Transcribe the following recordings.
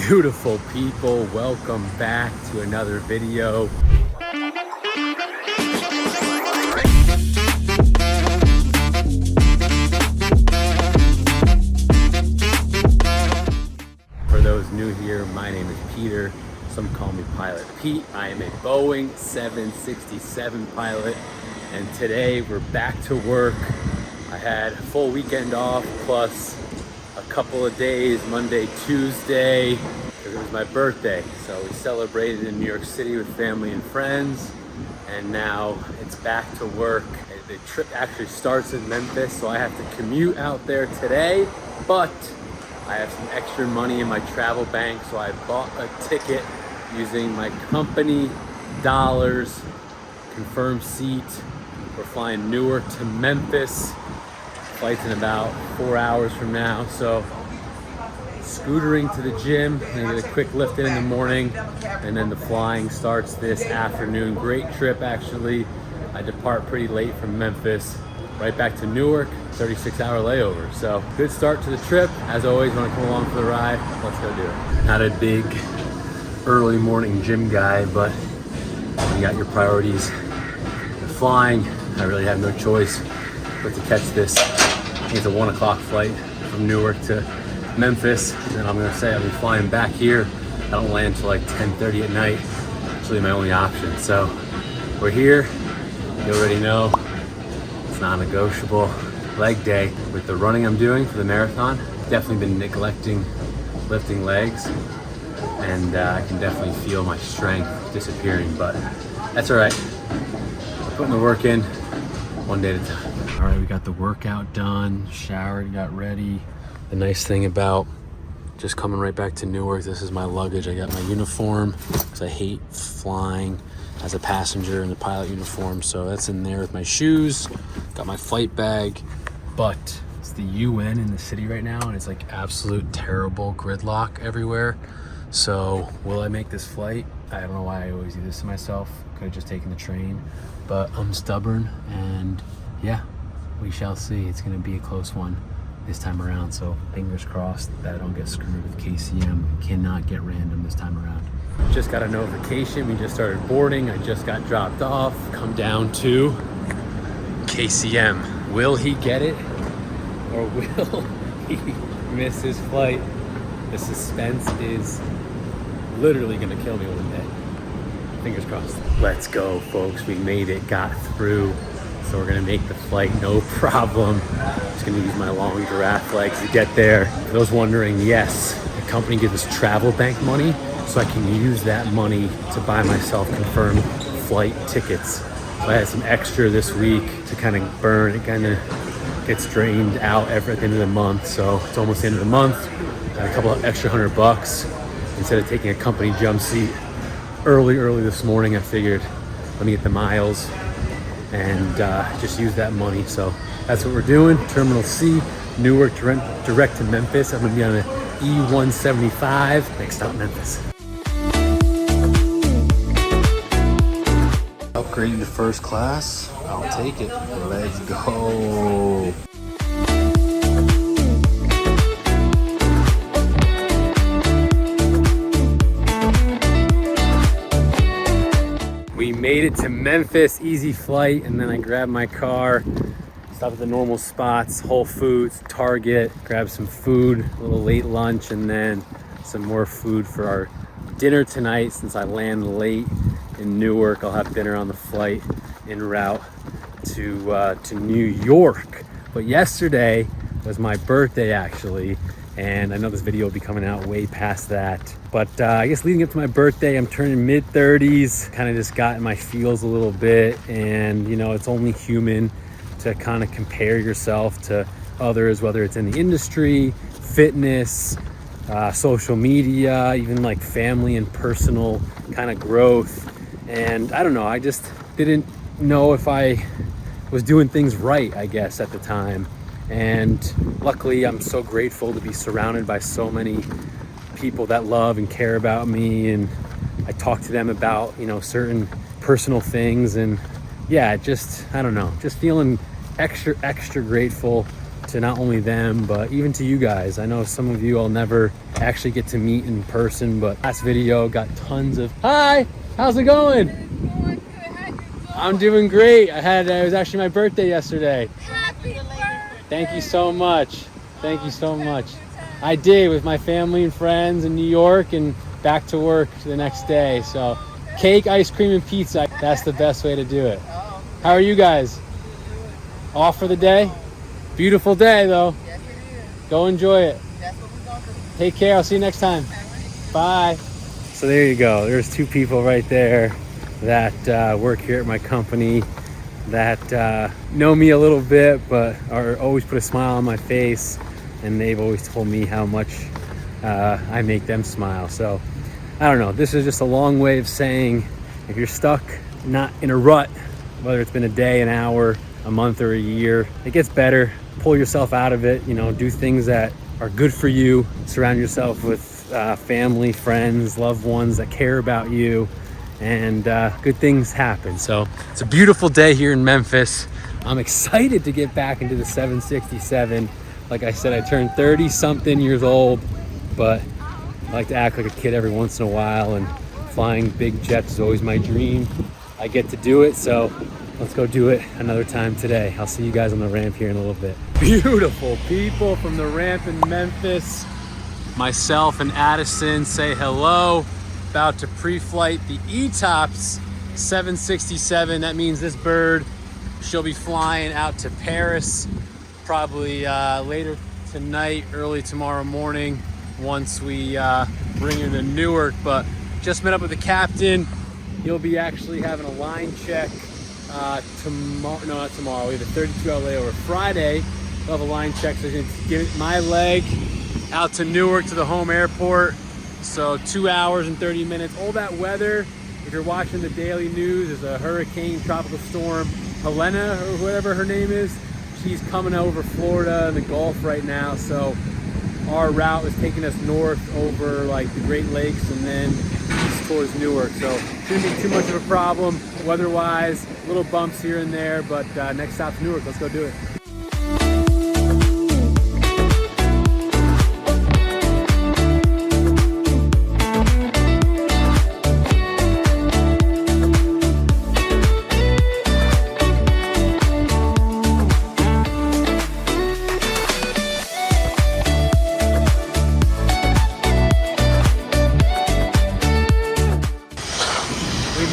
Beautiful people, welcome back to another video. For those new here, my name is Peter. Some call me Pilot Pete. I am a Boeing 767 pilot, and today we're back to work. I had a full weekend off plus a couple of days, Monday, Tuesday, because it was my birthday. So we celebrated in New York City with family and friends, and now it's back to work. The trip actually starts in Memphis, so I have to commute out there today, but I have some extra money in my travel bank, so I bought a ticket using my company dollars, confirmed seat. We're flying Newark to Memphis. Flight's in about 4 hours from now, so scootering to the gym, and get a quick lift in the morning, and then the flying starts this afternoon. Great trip, actually. I depart pretty late from Memphis, right back to Newark, 36-hour layover. So good start to the trip. As always, want to come along for the ride, let's go do it. Not a big early morning gym guy, but you got your priorities. The flying, I really have no choice but to catch this. I think it's a 1 o'clock flight from Newark to Memphis, and I'm gonna say I'll be flying back here. I don't land till like 10:30 at night. It's really my only option. So we're here. You already know it's non-negotiable. Leg day. With the running I'm doing for the marathon, definitely been neglecting lifting legs, and I can definitely feel my strength disappearing, but that's all right. Putting the work in one day at a time. All right, we got the workout done, showered, got ready. The nice thing about just coming right back to Newark, this is my luggage. I got my uniform, because I hate flying as a passenger in the pilot uniform, so that's in there with my shoes. Got my flight bag, but it's the UN in the city right now, and it's like absolute terrible gridlock everywhere. So will I make this flight? I don't know why I always do this to myself. Could have just taken the train, but I'm stubborn, and yeah, we shall see. It's gonna be a close one this time around, so fingers crossed that I don't get screwed with KCM. Cannot get random this time around. Just got a notification, we just started boarding. I just got dropped off. Come down to KCM. Will he get it, or will he miss his flight? The suspense is literally gonna kill me one day. Fingers crossed. Let's go, folks. We made it, got through. So we're gonna make the flight, no problem. Just gonna use my long giraffe legs to get there. For those wondering, yes, the company gives us travel bank money, so I can use that money to buy myself confirmed flight tickets. So I had some extra this week to kind of burn. It kind of gets drained out at the end of the month. So it's almost the end of the month. Got a couple of extra $100. Instead of taking a company jump seat early this morning, I figured, let me get the miles and just use that money. So that's what we're doing. Terminal C, Newark, direct to Memphis. I'm gonna be on the E175. Next stop, Memphis. Upgrading to first class. I'll take it. Let's go. We made it to Memphis, easy flight, and then I grabbed my car, stopped at the normal spots, Whole Foods, Target, grabbed some food, a little late lunch, and then some more food for our dinner tonight. Since I land late in Newark, I'll have dinner on the flight en route to New York. But yesterday was my birthday, actually, and I know this video will be coming out way past that. But I guess leading up to my birthday, I'm turning mid-30s, kind of just got in my feels a little bit, and you know, it's only human to kind of compare yourself to others, whether it's in the industry, fitness, social media, even like family and personal kind of growth. And I don't know, I just didn't know if I was doing things right, I guess, at the time. And luckily, I'm so grateful to be surrounded by so many people that love and care about me, and I talk to them about, you know, certain personal things. And yeah, just, I don't know, just feeling extra grateful to not only them, but even to you guys. I know some of you I'll never actually get to meet in person, but last video got tons of, hi, how's it going? I'm doing great. It was actually my birthday yesterday. Happy birthday. Thank you so much. Thank you so much. I did, with my family and friends in New York, and back to work the next day. So cake, ice cream, and pizza. That's the best way to do it. How are you guys? Off for the day? Beautiful day though. Yes, it is. Go enjoy it. That's what we're going to do. Take care. I'll see you next time. Bye. So there you go. There's two people right there that work here at my company that know me a little bit, but are always put a smile on my face, and they've always told me how much I make them smile. So I don't know, this is just a long way of saying, if you're stuck not in a rut, whether it's been a day, an hour, a month, or a year, it gets better. Pull yourself out of it, do things that are good for you. Surround yourself with family, friends, loved ones that care about you, and good things happen. So it's a beautiful day here in Memphis. I'm excited to get back into the 767. Like I said, I turned 30 something years old, but I like to act like a kid every once in a while, and flying big jets is always my dream. I get to do it, so let's go do it another time today. I'll see you guys on the ramp here in a little bit. Beautiful people from the ramp in Memphis. Myself and Addison say hello. About to pre-flight the ETOPS 767. That means this bird, she'll be flying out to Paris probably later tonight, early tomorrow morning, once we bring her to Newark. But just met up with the captain. He'll be actually having a line check tomorrow. No, not tomorrow. We have a 32-hour layover. Friday, we'll have a line check. So he's gonna get my leg out to Newark, to the home airport. So 2 hours and 30 minutes. All that weather, if you're watching the daily news, there's a hurricane, tropical storm, Helena, or whatever her name is. She's coming over Florida and the Gulf right now. So our route is taking us north over like the Great Lakes and then east towards Newark. So shouldn't be too much of a problem weather-wise. Little bumps here and there, but next stop's Newark. Let's go do it.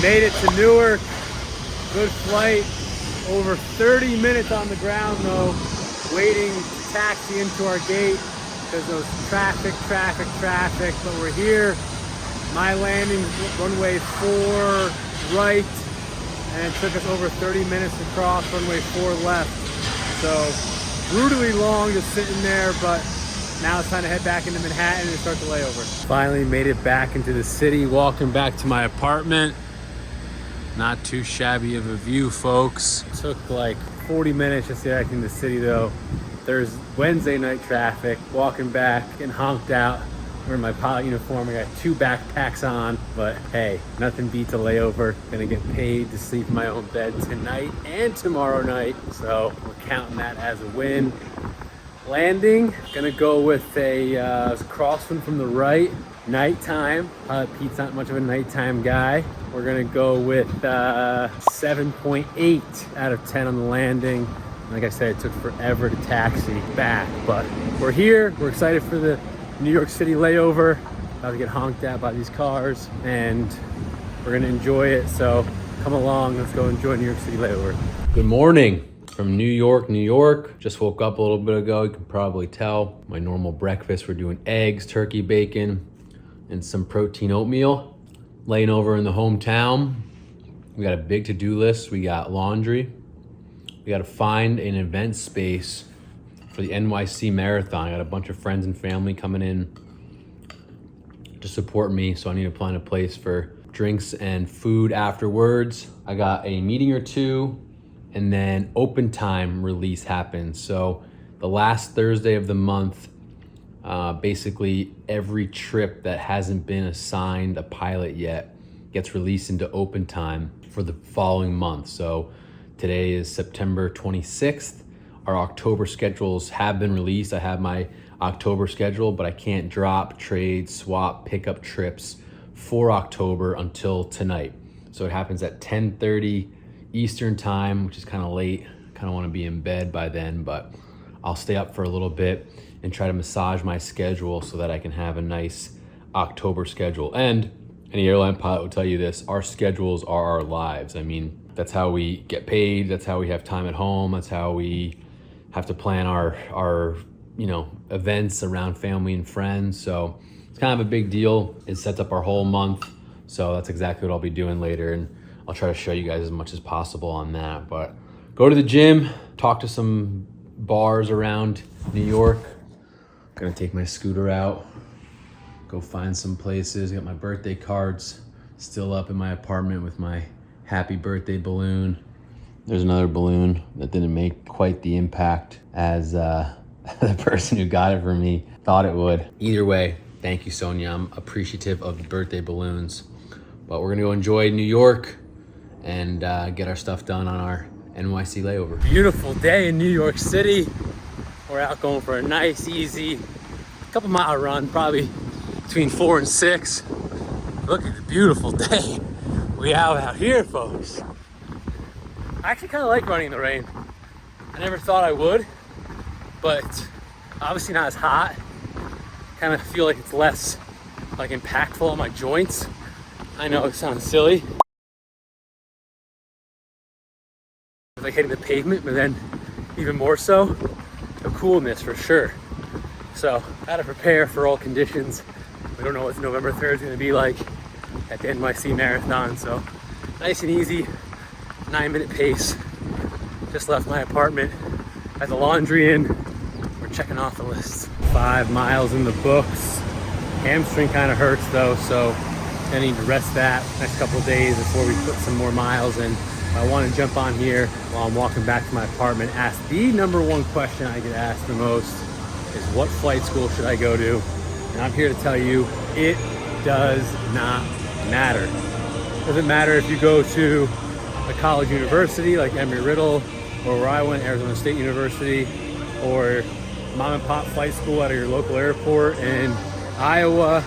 Made it to Newark. Good flight. Over 30 minutes on the ground though, waiting to taxi into our gate because there was traffic. But we're here. My landing, runway 4 right, and it took us over 30 minutes to cross runway 4 left. So brutally long just sitting there, but now it's time to head back into Manhattan and start the layover. Finally made it back into the city, walking back to my apartment. Not too shabby of a view, folks. Took like 40 minutes just to get back in the city though. There's Wednesday night traffic. Walking back and honked out. We're in my pilot uniform. I got 2 backpacks on, but hey, nothing beats a layover. Gonna get paid to sleep in my own bed tonight and tomorrow night. So we're counting that as a win. Landing, gonna go with a crosswind from the right. Nighttime, Pete's not much of a nighttime guy. We're gonna go with 7.8 out of 10 on the landing. Like I said, it took forever to taxi back, but we're here. We're excited for the New York City layover. About to get honked at by these cars, and we're gonna enjoy it. So come along, let's go enjoy New York City layover. Good morning from New York, New York. Just woke up a little bit ago, you can probably tell. My normal breakfast, we're doing eggs, turkey bacon, and some protein oatmeal. Laying over in the hometown. We got a big to-do list. We got laundry. We got to find an event space for the NYC Marathon. I got a bunch of friends and family coming in to support me, so I need to find a place for drinks and food afterwards. I got a meeting or two, and then open time release happens. So the last Thursday of the month, basically every trip that hasn't been assigned a pilot yet gets released into open time for the following month. So today is September 26th. Our October schedules have been released. I have my October schedule, but I can't drop, trade, swap, pickup trips for October until tonight. So it happens at 10:30 Eastern time, which is kind of late. Kind of want to be in bed by then, but I'll stay up for a little bit and try to massage my schedule so that I can have a nice October schedule. And any airline pilot will tell you this, our schedules are our lives. I mean, that's how we get paid. That's how we have time at home. That's how we have to plan our events around family and friends. So it's kind of a big deal. It sets up our whole month. So that's exactly what I'll be doing later. And I'll try to show you guys as much as possible on that. But go to the gym, talk to some bars around New York. Gonna take my scooter out, go find some places. Got my birthday cards still up in my apartment with my happy birthday balloon. There's another balloon that didn't make quite the impact as the person who got it for me thought it would. Either way, thank you, Sonia. I'm appreciative of the birthday balloons. But we're gonna go enjoy New York and get our stuff done on our NYC layover. Beautiful day in New York City. We're out going for a nice, easy, couple mile run, probably between 4 and 6. Look at the beautiful day we have out here, folks. I actually kind of like running in the rain. I never thought I would, but obviously not as hot. Kind of feel like it's less like impactful on my joints. I know it sounds silly. Like hitting the pavement, but then even more so, the coolness for sure. So, gotta prepare for all conditions. We don't know what November 3rd is gonna be like at the NYC Marathon, so nice and easy, 9-minute pace. Just left my apartment, had the laundry in. We're checking off the list. 5 miles in the books. Hamstring kind of hurts though, so I need to rest that next couple of days before we put some more miles in. I want to jump on here while I'm walking back to my apartment, ask the number one question I get asked the most is what flight school should I go to? And I'm here to tell you, it does not matter. It doesn't matter if you go to a college university like Embry-Riddle, or where I went, Arizona State University, or mom and pop flight school out of your local airport in Iowa,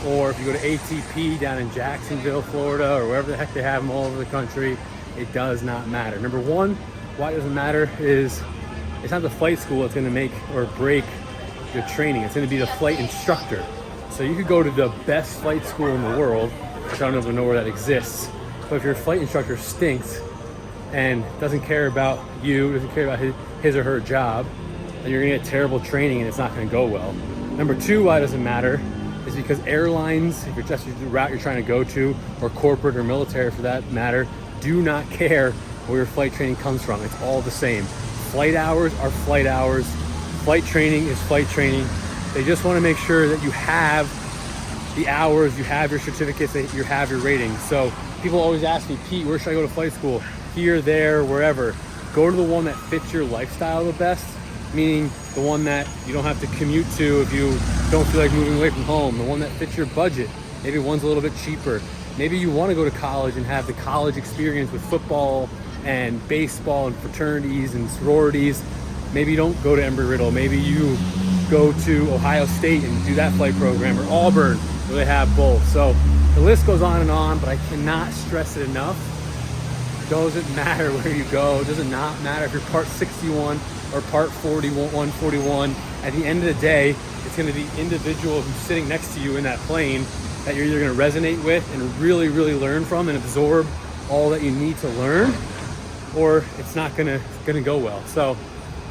or if you go to ATP down in Jacksonville, Florida, or wherever the heck they have them all over the country. It does not matter. Number one, why it doesn't matter is it's not the flight school that's gonna make or break your training. It's gonna be the flight instructor. So you could go to the best flight school in the world, which I don't even know where that exists, but if your flight instructor stinks and doesn't care about you, doesn't care about his or her job, then you're gonna get terrible training and it's not gonna go well. Number two, why it doesn't matter is because airlines, if you're just the route you're trying to go to, or corporate or military for that matter, do not care where your flight training comes from. It's all the same. Flight hours are flight hours. Flight training is flight training. They just want to make sure that you have the hours, you have your certificates, that you have your ratings. So people always ask me, Pete, where should I go to flight school? Here, there, wherever. Go to the one that fits your lifestyle the best, meaning the one that you don't have to commute to if you don't feel like moving away from home, the one that fits your budget. Maybe one's a little bit cheaper. Maybe you want to go to college and have the college experience with football and baseball and fraternities and sororities. Maybe you don't go to Embry-Riddle. Maybe you go to Ohio State and do that flight program, or Auburn, where they have both. So the list goes on, but I cannot stress it enough. It doesn't matter where you go. It does not matter if you're part 61 or part 141. At the end of the day, it's going to be the individual who's sitting next to you in that plane that you're either going to resonate with and really, really learn from and absorb all that you need to learn, or it's not going to go well. So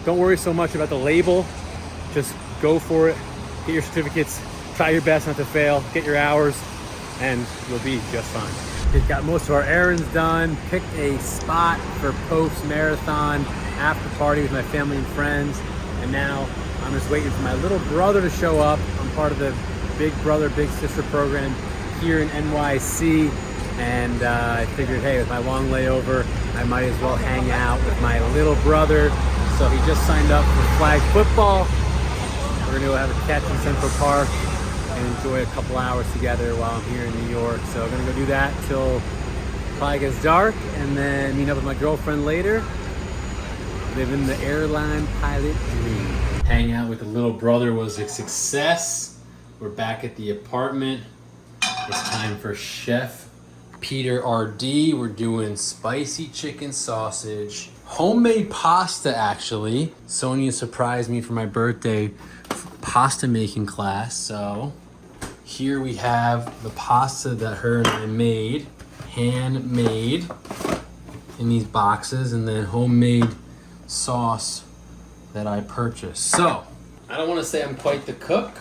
don't worry so much about the label. Just go for it. Get your certificates. Try your best not to fail. Get your hours, and you'll be just fine. We've got most of our errands done. Picked a spot for post-marathon after party with my family and friends, and now I'm just waiting for my little brother to show up. I'm part of the Big Brother, Big Sister program here in NYC, and I figured, hey, with my long layover, I might as well hang out with my little brother. So he just signed up for flag football. We're gonna go have a catch in Central Park and enjoy a couple hours together while I'm here in New York. So I'm gonna go do that till probably gets dark, and then meet up with my girlfriend later. Living the airline pilot dream. Hang out with the little brother was a success. We're back at the apartment. It's time for Chef Peter RD. We're doing spicy chicken sausage, homemade pasta actually. Sonia surprised me for my birthday pasta making class. So here we have the pasta that her and I made, handmade in these boxes, and then homemade sauce that I purchased. So, I don't want to say I'm quite the cook,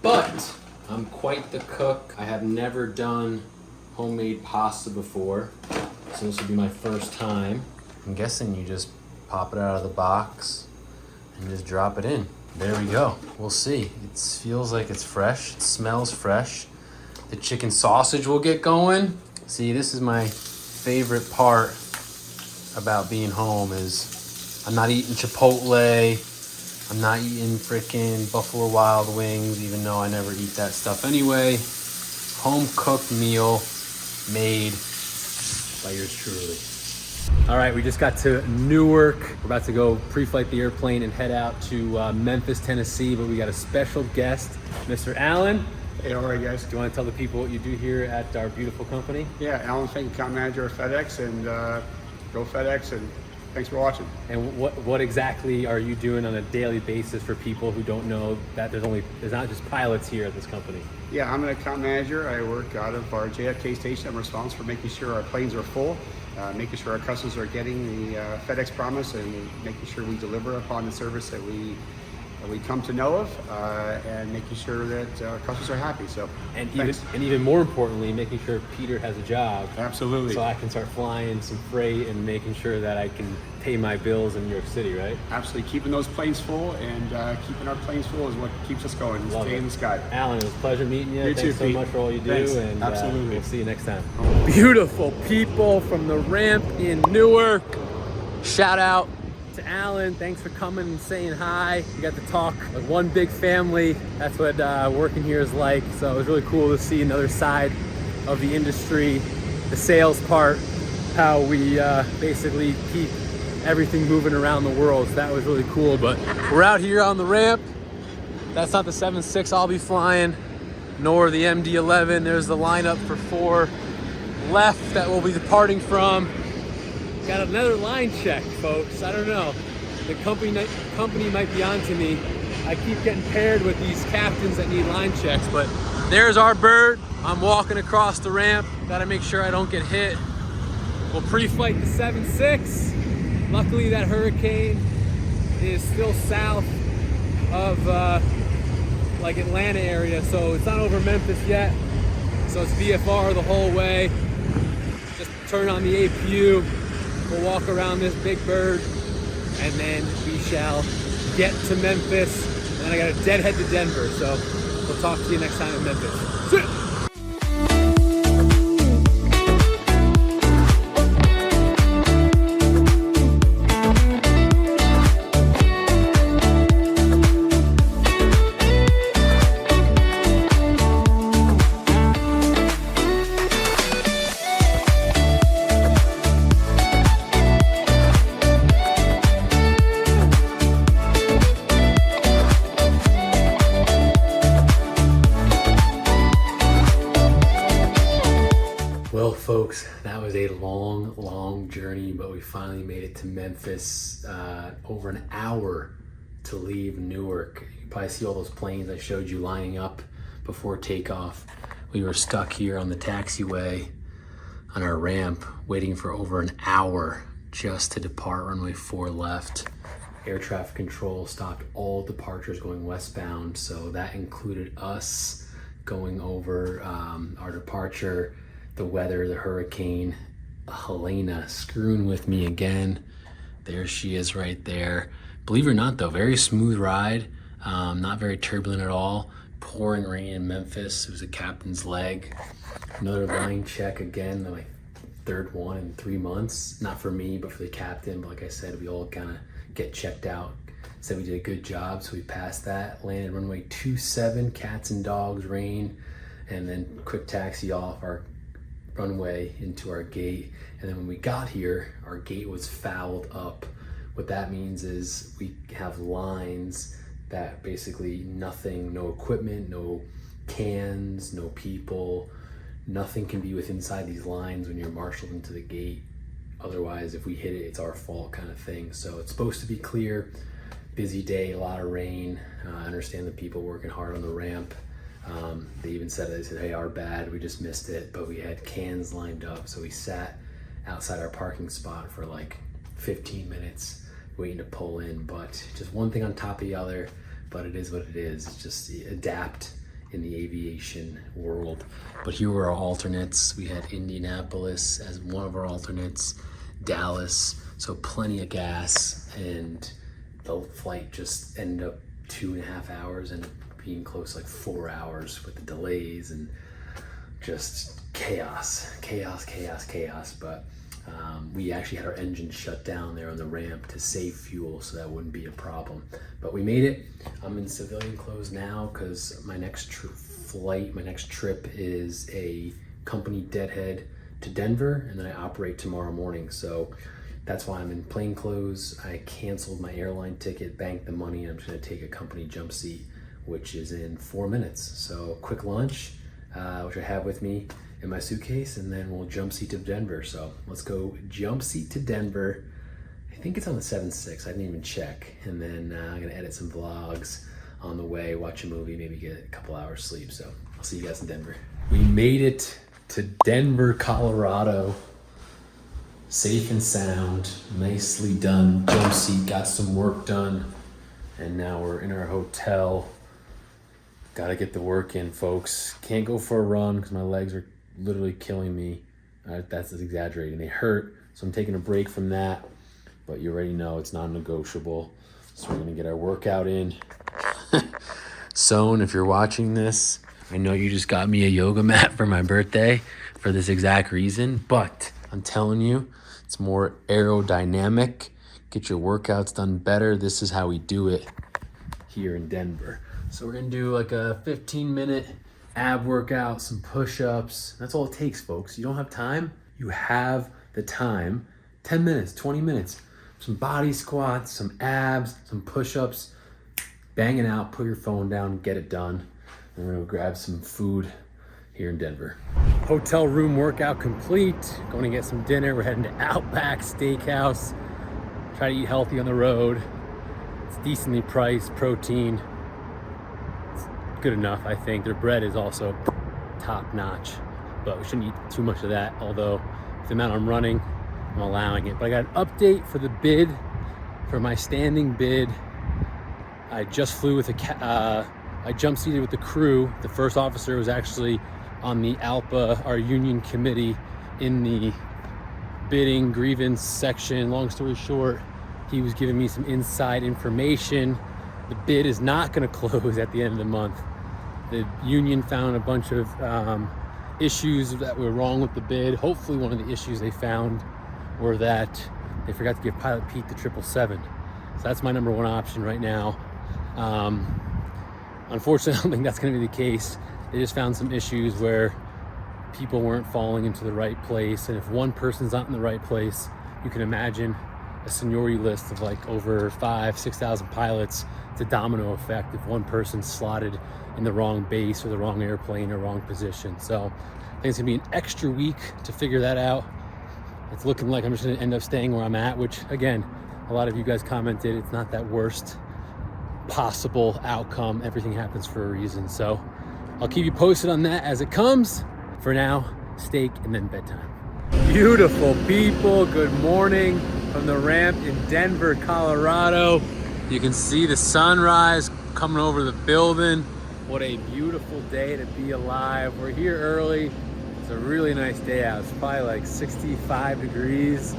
but I'm quite the cook. I have never done homemade pasta before, so this will be my first time. I'm guessing you just pop it out of the box and just drop it in. There we go. We'll see. It feels like it's fresh. It smells fresh. The chicken sausage will get going. See, this is my favorite part about being home is I'm not eating Chipotle. I'm not eating freaking Buffalo Wild Wings, even though I never eat that stuff anyway. Home cooked meal made by yours truly. All right, we just got to Newark. We're about to go pre-flight the airplane and head out to Memphis, Tennessee, but we got a special guest, Mr. Alan. Hey, all right, guys. Do you want to tell the people what you do here at our beautiful company? Yeah, Alan Fink, account manager of FedEx, and go FedEx, and thanks for watching. And what exactly are you doing on a daily basis for people who don't know that there's not just pilots here at this company? Yeah, I'm an account manager. I work out of our JFK station. I'm responsible for making sure our planes are full, making sure our customers are getting the FedEx promise, and making sure we deliver upon the service that we come to know of, and making sure that customers are happy. So, and thanks. even more importantly, making sure Peter has a job. Absolutely. So I can start flying some freight and making sure that I can pay my bills in New York City, right? Absolutely. Keeping those planes full and keeping our planes full is what keeps us going. Love Stay it. in the sky. Alan, it was a pleasure meeting you. You Thanks too, so Pete. much for all you do. Thanks. And Absolutely. we'll see you next time. Beautiful people from the ramp in Newark. Shout out to Alan. Thanks for coming and saying hi. We got to talk like one big family. That's what working here is like. So it was really cool to see another side of the industry, the sales part, how we basically keep everything moving around the world. So that was really cool. But we're out here on the ramp. That's not the 7.6 I'll be flying, nor the MD-11. There's the lineup for 4 left that we'll be departing from. Got another line check, folks. I don't know. The company might be on to me. I keep getting paired with these captains that need line checks, but there's our bird. I'm walking across the ramp. Gotta make sure I don't get hit. We'll pre-flight the 7.6. Luckily, that hurricane is still south of like Atlanta area, so it's not over Memphis yet. So it's VFR the whole way. Just turn on the APU. We'll walk around this big bird, and then we shall get to Memphis. And then I got a deadhead to Denver, so we'll talk to you next time in Memphis. See ya. Well, folks, that was a long journey, but we finally made it to Memphis. Over an hour to leave Newark. You can probably see all those planes I showed you lining up before takeoff. We were stuck here on the taxiway on our ramp, waiting for over an hour just to depart runway 4 left. Air traffic control stopped all departures going westbound, so that included us going over our departure. The weather, the hurricane, Helena screwing with me again. There she is right there. Believe it or not though, very smooth ride, not very turbulent at all. Pouring rain in Memphis. It was a captain's leg. Another line check again, my 3rd one in 3 months. Not for me, but for the captain. But like I said, we all kind of get checked out. Said we did a good job, so we passed that. Landed runway 27, cats and dogs, rain, and then quick taxi off our runway into our gate. And then when we got here, our gate was fouled up. What that means is we have lines that basically nothing, no equipment, no cans, no people, nothing can be within inside these lines when you're marshaled into the gate. Otherwise, if we hit it, it's our fault kind of thing. So it's supposed to be clear. Busy day, a lot of rain. I understand the people working hard on the ramp. They even said, hey, our bad, we just missed it, but we had cans lined up. So we sat outside our parking spot for like 15 minutes waiting to pull in, but just one thing on top of the other, but it is what it is. It's just adapt in the aviation world. But here were our alternates. We had Indianapolis as one of our alternates, Dallas, so plenty of gas, and the flight just ended up 2.5 hours and being close like 4 hours with the delays and just chaos. But we actually had our engine shut down there on the ramp to save fuel, so that wouldn't be a problem. But we made it. I'm in civilian clothes now because my next trip is a company deadhead to Denver, and then I operate tomorrow morning. So that's why I'm in plain clothes. I canceled my airline ticket, banked the money, and I'm just gonna take a company jump seat, which is in 4 minutes. So quick lunch, which I have with me in my suitcase, and then we'll jump seat to Denver. So let's go jump seat to Denver. I think it's on the 7-6, I didn't even check. And then I'm gonna edit some vlogs on the way, watch a movie, maybe get a couple hours sleep. So I'll see you guys in Denver. We made it to Denver, Colorado. Safe and sound, nicely done. Jump seat, got some work done. And now we're in our hotel. Gotta get the work in, folks. Can't go for a run because my legs are literally killing me. That's exaggerating, they hurt. So I'm taking a break from that, but you already know it's non-negotiable. So we're gonna get our workout in. Sohn, if you're watching this, I know you just got me a yoga mat for my birthday for this exact reason, but I'm telling you, it's more aerodynamic. Get your workouts done better. This is how we do it here in Denver. So we're gonna do like a 15-minute ab workout, some push-ups. That's all it takes, folks. You don't have time, you have the time. 10 minutes, 20 minutes, some body squats, some abs, some push-ups, bang it out, put your phone down, get it done. And we're gonna grab some food here in Denver. Hotel room workout complete. Going to get some dinner. We're heading to Outback Steakhouse. Try to eat healthy on the road. It's decently priced, protein. It's good enough, I think. Their bread is also top notch, but we shouldn't eat too much of that. Although the amount I'm running, I'm allowing it. But I got an update for the bid, for my standing bid. I just flew with I jump seated with the crew. The first officer was actually on the ALPA, our union committee, in the bidding grievance section. Long story short, he was giving me some inside information. The bid is not going to close at the end of the month. The union found a bunch of issues that were wrong with the bid. Hopefully one of the issues they found were that they forgot to give Pilot Pete the 777. So that's my number one option right now. Unfortunately, I don't think that's going to be the case. They just found some issues where people weren't falling into the right place. And if one person's not in the right place, you can imagine a seniority list of like over 5,000-6,000 pilots. It's a domino effect if one person's slotted in the wrong base or the wrong airplane or wrong position. So I think it's gonna be an extra week to figure that out. It's looking like I'm just gonna end up staying where I'm at, which again, a lot of you guys commented, it's not that worst possible outcome. Everything happens for a reason. So I'll keep you posted on that as it comes. For now, steak and then bedtime. Beautiful people, good morning from the ramp in Denver, Colorado. You can see the sunrise coming over the building. What a beautiful day to be alive. We're here early. It's a really nice day out. It's probably like 65 degrees.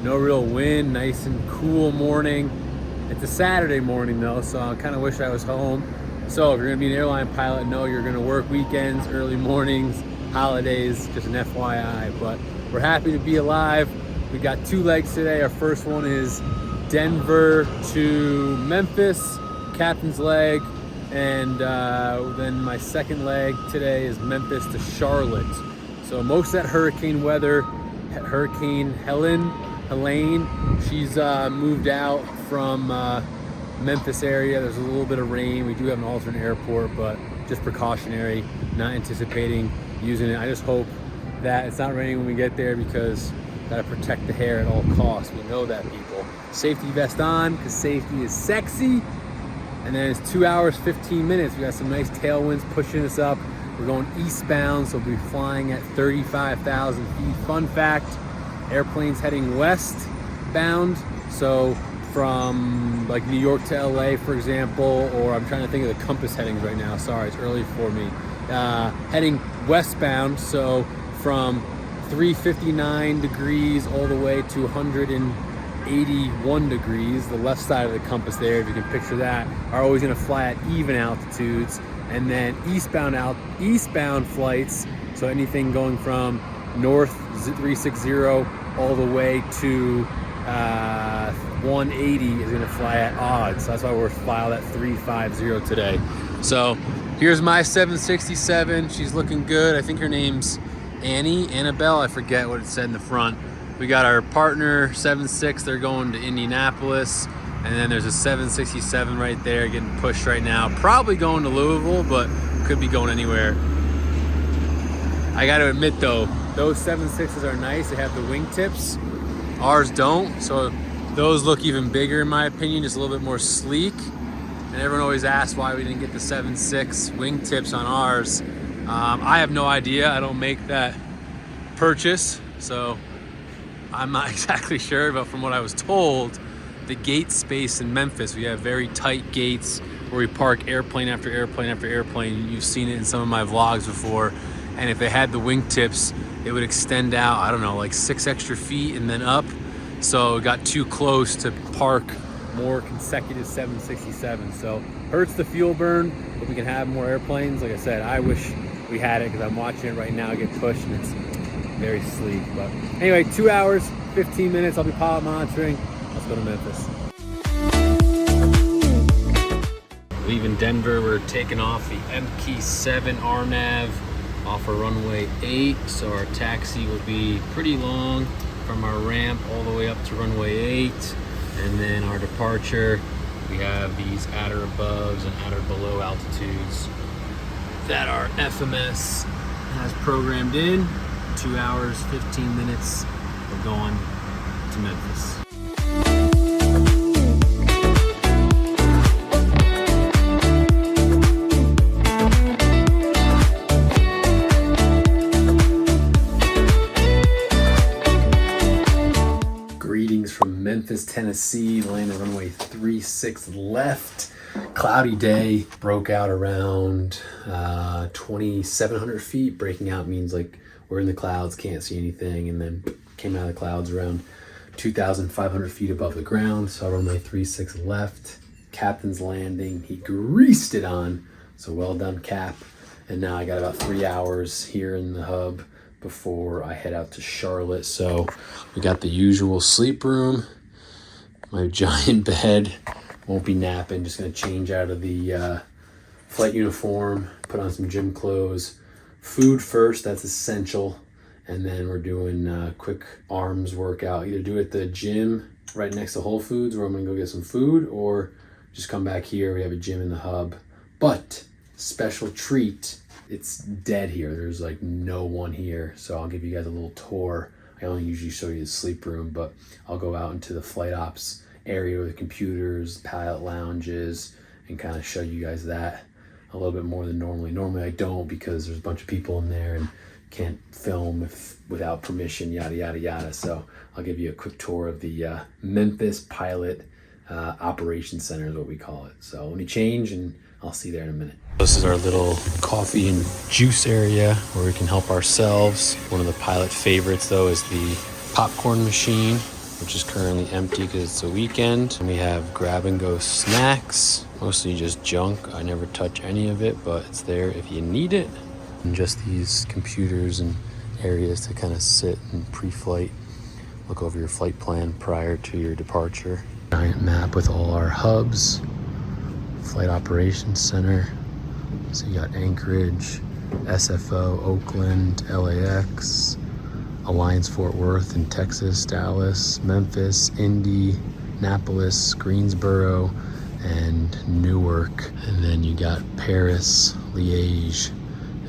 No real wind, nice and cool morning. It's a Saturday morning though, so I kind of wish I was home. So if you're gonna be an airline pilot, know you're gonna work weekends, early mornings, holidays, just an FYI. But we're happy to be alive. We got 2 legs today. Our first one is Denver to Memphis, captain's leg. And then my second leg today is Memphis to Charlotte. So most of that hurricane weather, Hurricane Helene, she's moved out from Memphis area. There's a little bit of rain. We do have an alternate airport, but just precautionary, not anticipating using it. I just hope that it's not raining when we get there, because gotta protect the hair at all costs. We know that, people. Safety vest on, because safety is sexy. And then it's 2 hours, 15 minutes. We got some nice tailwinds pushing us up. We're going eastbound, so we'll be flying at 35,000 feet. Fun fact, airplane's heading westbound. So from like New York to LA, for example, or I'm trying to think of the compass headings right now. Sorry, it's early for me. Heading westbound, so from 359 degrees all the way to 181 degrees, the left side of the compass there, if you can picture that, are always gonna fly at even altitudes. And then eastbound flights, so anything going from north 360 all the way to 180 is gonna fly at odds. So that's why we're flying at 350 today. So here's my 767. She's looking good. I think her name's Annabelle. I forget what it said in the front. We got our partner 76. They're going to Indianapolis. And then there's a 767 right there getting pushed right now. Probably going to Louisville, but could be going anywhere. I got to admit though, those 76s are nice. They have the wingtips. Ours don't. So those look even bigger in my opinion, just a little bit more sleek. And everyone always asks why we didn't get the 7.6 wingtips on ours. I have no idea. I don't make that purchase, so I'm not exactly sure, but from what I was told, the gate space in Memphis, we have very tight gates where we park airplane after airplane after airplane. You've seen it in some of my vlogs before. And if they had the wingtips, it would extend out, I don't know, like 6 extra feet and then up. So it got too close to park more consecutive 767. So hurts the fuel burn, but we can have more airplanes. Like I said, I wish we had it, because I'm watching it right now get pushed and it's very sleek. But anyway, 2 hours, 15 minutes. I'll be pilot monitoring. Let's go to Memphis. Leaving Denver, we're taking off the MK7 RNAV off of runway 8. So our taxi will be pretty long from our ramp all the way up to runway 8. And then our departure, we have these at or aboves and at or below altitudes that our FMS has programmed in. 2 hours, 15 minutes. We're going to Memphis. Greetings from Memphis, Tennessee. Landing runway 36 left. Cloudy day, broke out around 2,700 feet. Breaking out means like we're in the clouds, can't see anything, and then came out of the clouds around 2,500 feet above the ground. So runway 36 left. Captain's landing, he greased it on, so well done, Cap. And now I got about 3 hours here in the hub before I head out to Charlotte. So we got the usual sleep room, my giant bed. Won't be napping, just gonna change out of the flight uniform, put on some gym clothes. Food first, that's essential. And then we're doing a quick arms workout. Either do it at the gym right next to Whole Foods, where I'm gonna go get some food, or just come back here. We have a gym in the hub. But special treat, it's dead here. There's like no one here. So I'll give you guys a little tour. I only usually show you the sleep room, but I'll go out into the flight ops area with the computers, pilot lounges, and kind of show you guys that a little bit more than normally. Normally I don't, because there's a bunch of people in there and can't film without permission, yada, yada, yada. So I'll give you a quick tour of the Memphis Pilot Operations Center is what we call it. So let me change and I'll see you there in a minute. This is our little coffee and juice area where we can help ourselves. One of the pilot favorites though is the popcorn machine, which is currently empty because it's a weekend. And we have grab and go snacks, mostly just junk. I never touch any of it, but it's there if you need it. And just these computers and areas to kind of sit and pre-flight, look over your flight plan prior to your departure. Giant map with all our hubs, Flight Operations Center. So you got Anchorage, SFO, Oakland, LAX, Alliance Fort Worth in Texas, Dallas, Memphis, Indy, Annapolis, Greensboro, and Newark. And then you got Paris, Liège,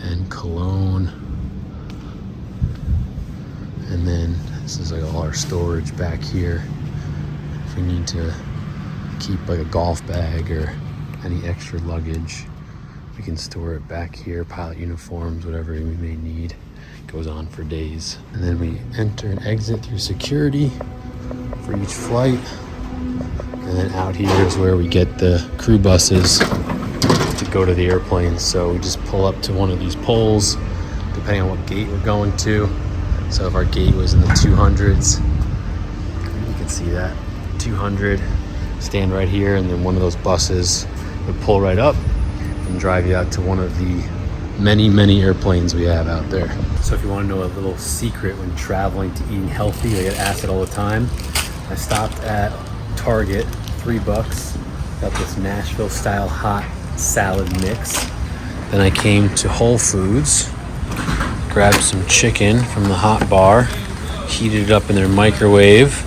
and Cologne. And then this is like all our storage back here. If we need to keep like a golf bag or any extra luggage, we can store it back here. Pilot uniforms, whatever we may need. Goes on for days. And then we enter and exit through security for each flight. And then out here is where we get the crew buses to go to the airplanes. So we just pull up to one of these poles, depending on what gate we're going to. So if our gate was in the 200s, you can see that, 200, stand right here, and then one of those buses would pull right up and drive you out to one of the many, many airplanes we have out there. So if you want to know a little secret when traveling to eating healthy, I get asked it all the time. I stopped at Target, $3, got this Nashville style hot salad mix. Then I came to Whole Foods, grabbed some chicken from the hot bar, heated it up in their microwave,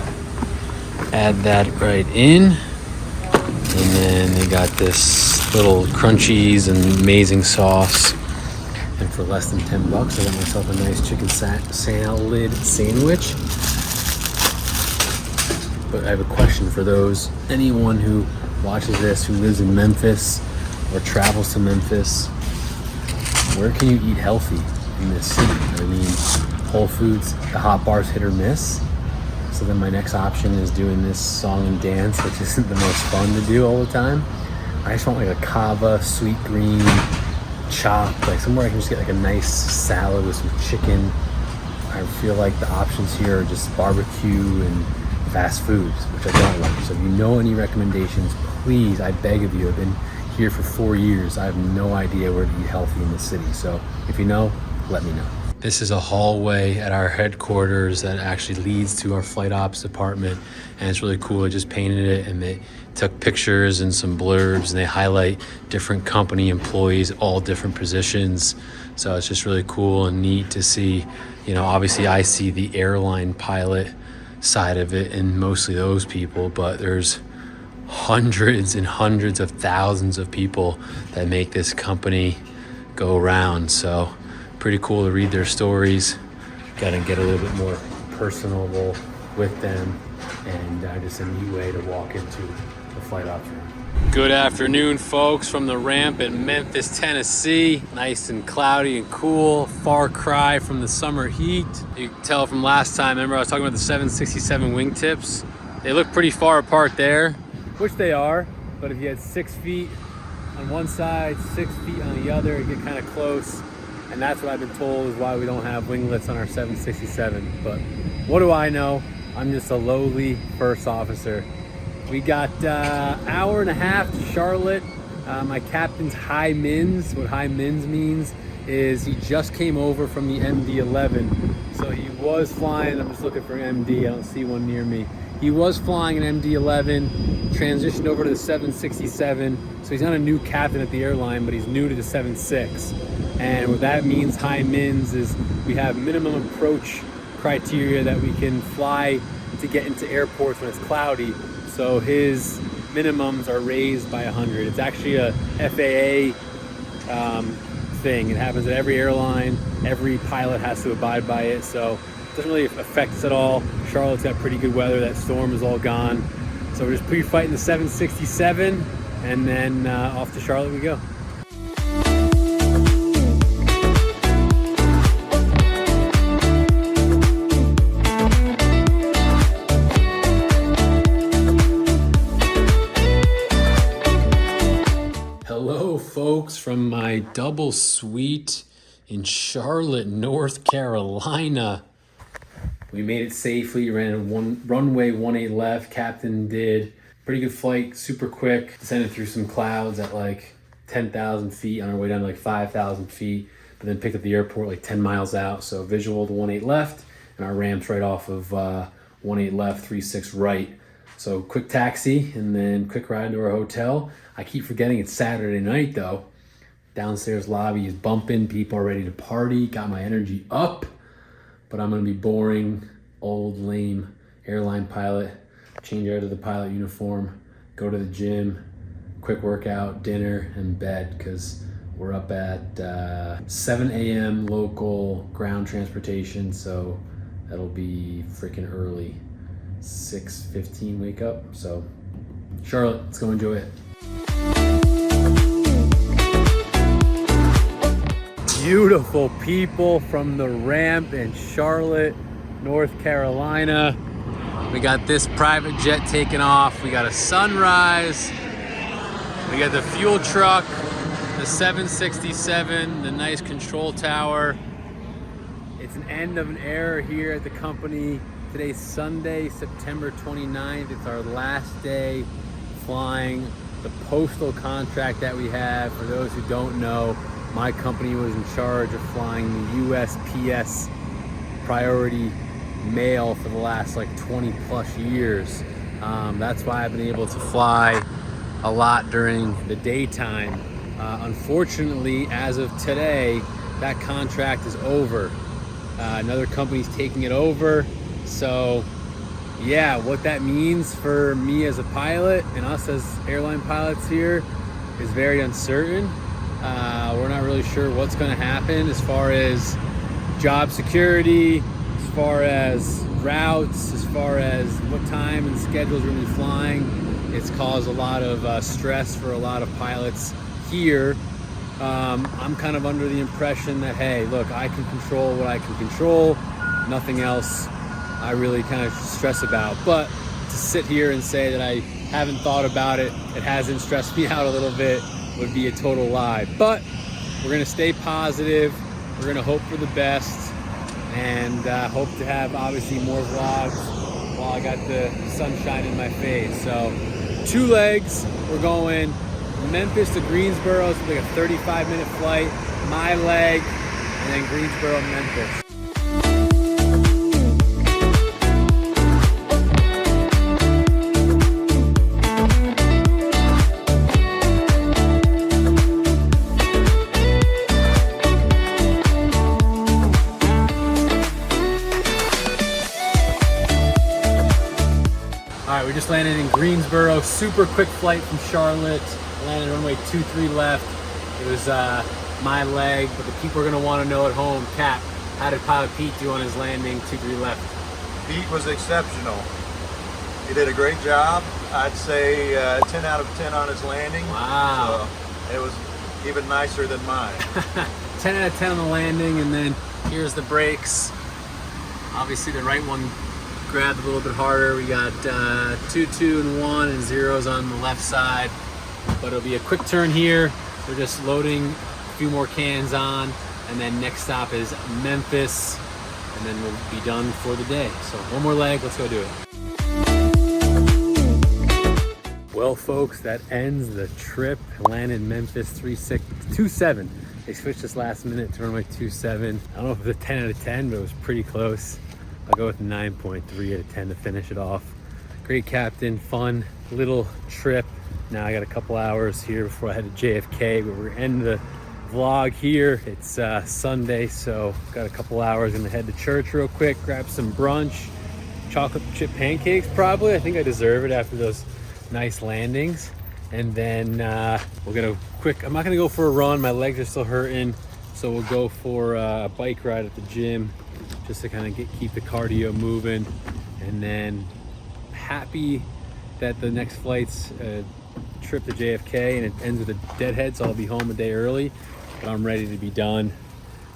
add that right in, and then they got this little crunchies and amazing sauce. And for less than $10, I got myself a nice chicken salad sandwich. But I have a question for anyone who watches this, who lives in Memphis or travels to Memphis. Where can you eat healthy in this city? I mean, Whole Foods, the hot bar's hit or miss. So then my next option is doing this song and dance, which isn't the most fun to do all the time. I just want like a kava, sweet green, chopped, like somewhere I can just get like a nice salad with some chicken. I feel like the options here are just barbecue and fast foods, which I don't like. So if you know any recommendations, please, I beg of you. I've been here for 4 years. I have no idea where to eat healthy in this city. So if you know, let me know. This is a hallway at our headquarters that actually leads to our flight ops department, and it's really cool. I just painted it, and they took pictures and some blurbs, and they highlight different company employees, all different positions. So it's just really cool and neat to see. You know, obviously I see the airline pilot side of it and mostly those people, but there's hundreds and hundreds of thousands of people that make this company go around. So pretty cool to read their stories, gotta get a little bit more personable with them, and just a neat way to walk into the flight ops room. Good afternoon, folks, from the ramp in Memphis, Tennessee. Nice and cloudy and cool, far cry from the summer heat. You can tell from last time, remember I was talking about the 767 wingtips? They look pretty far apart there, which they are, but if you had 6 feet on one side, 6 feet on the other, it get kind of close. And that's what I've been told is why we don't have winglets on our 767. But what do I know? I'm just a lowly first officer. We got hour and a half to Charlotte. My captain's high mins. What high mins means is he just came over from the MD-11. So he was flying, I'm just looking for an MD, I don't see one near me. He was flying an MD-11, transitioned over to the 767. So he's not a new captain at the airline, but he's new to the 76. And what that means, high mins, is we have minimum approach criteria that we can fly to get into airports when it's cloudy. So his minimums are raised by 100. It's actually a FAA thing. It happens at every airline. Every pilot has to abide by it. So it doesn't really affect us at all. Charlotte's got pretty good weather. That storm is all gone. So we're just pre-fighting the 767, and then off to Charlotte we go. Hello, folks, from my double suite in Charlotte, North Carolina. We made it safely, ran a runway 18 left, captain did. Pretty good flight, super quick, descended through some clouds at like 10,000 feet on our way down to like 5,000 feet, but then picked up the airport like 10 miles out. So visual to 18 left, and our ramps right off of 18 left, 36 right. So quick taxi, and then quick ride to our hotel. I keep forgetting it's Saturday night though. Downstairs lobby is bumping, people are ready to party, got my energy up, but I'm gonna be boring, old, lame airline pilot, change out of the pilot uniform, go to the gym, quick workout, dinner, and bed, because we're up at 7 a.m. local ground transportation, so that'll be freaking early. 6:15 wake up. So Charlotte, let's go enjoy it. Beautiful people from the ramp in Charlotte, North Carolina. We got this private jet taking off. We got a sunrise. We got the fuel truck, the 767, the nice control tower. It's an end of an era here at the company. Today's Sunday, September 29th. It's our last day flying the postal contract that we have. For those who don't know, my company was in charge of flying the USPS priority mail for the last like 20 plus years. That's why I've been able to fly a lot during the daytime. Unfortunately, as of today, that contract is over. Another company's taking it over. So yeah, what that means for me as a pilot and us as airline pilots here is very uncertain. We're not really sure what's going to happen as far as job security, as far as routes, as far as what time and schedules we're going to be flying. It's caused a lot of stress for a lot of pilots here. I'm kind of under the impression that, hey, look, I can control what I can control. Nothing else I really kind of stress about. But to sit here and say that I haven't thought about it, it hasn't stressed me out a little bit, would be a total lie. But we're gonna stay positive. We're gonna hope for the best, and hope to have obviously more vlogs while I got the sunshine in my face. So 2 legs, we're going Memphis to Greensboro. It's like a 35-minute flight, my leg, and then Greensboro, Memphis. All right, we just landed in Greensboro. Super quick flight from Charlotte. Landed runway 23 left. It was my leg, but the people are gonna wanna know at home, Cap, how did Pilot Pete do on his landing 23 left? Pete was exceptional. He did a great job. I'd say 10 out of 10 on his landing. Wow. So it was even nicer than mine. 10 out of 10 on the landing, and then here's the brakes. Obviously the right one grabbed a little bit harder. We got 2, 2, and 1, and zeros on the left side. But it'll be a quick turn here. We're just loading a few more cans on, and then next stop is Memphis, and then we'll be done for the day. So one more leg, let's go do it. Well folks, that ends the trip. Landed Memphis 2627. They switched this last minute to runway 27. I don't know if it was a 10 out of 10, but it was pretty close. I'll go with 9.3 out of 10 to finish it off. Great captain, fun little trip. Now I got a couple hours here before I head to JFK, but we're ending the vlog here. It's Sunday, so got a couple hours. Gonna head to church real quick, grab some brunch, chocolate chip pancakes probably. I think I deserve it after those nice landings. And then we're gonna I'm not gonna go for a run. My legs are still hurting, so we'll go for a bike ride at the gym just to kind of keep the cardio moving. And then happy that the next flight's trip to JFK and it ends with a deadhead, so I'll be home a day early, but I'm ready to be done.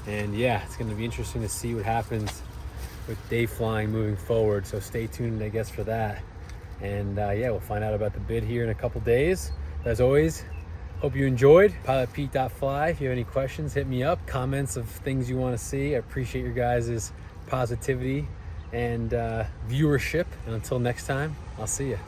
And yeah, it's going to be interesting to see what happens with day flying moving forward, so stay tuned I guess for that. And yeah, we'll find out about the bid here in a couple days. As always, hope you enjoyed. PilotPete.fly. If you have any questions, hit me up. Comments of things you want to see. I appreciate your guys' positivity and viewership. And until next time, I'll see you.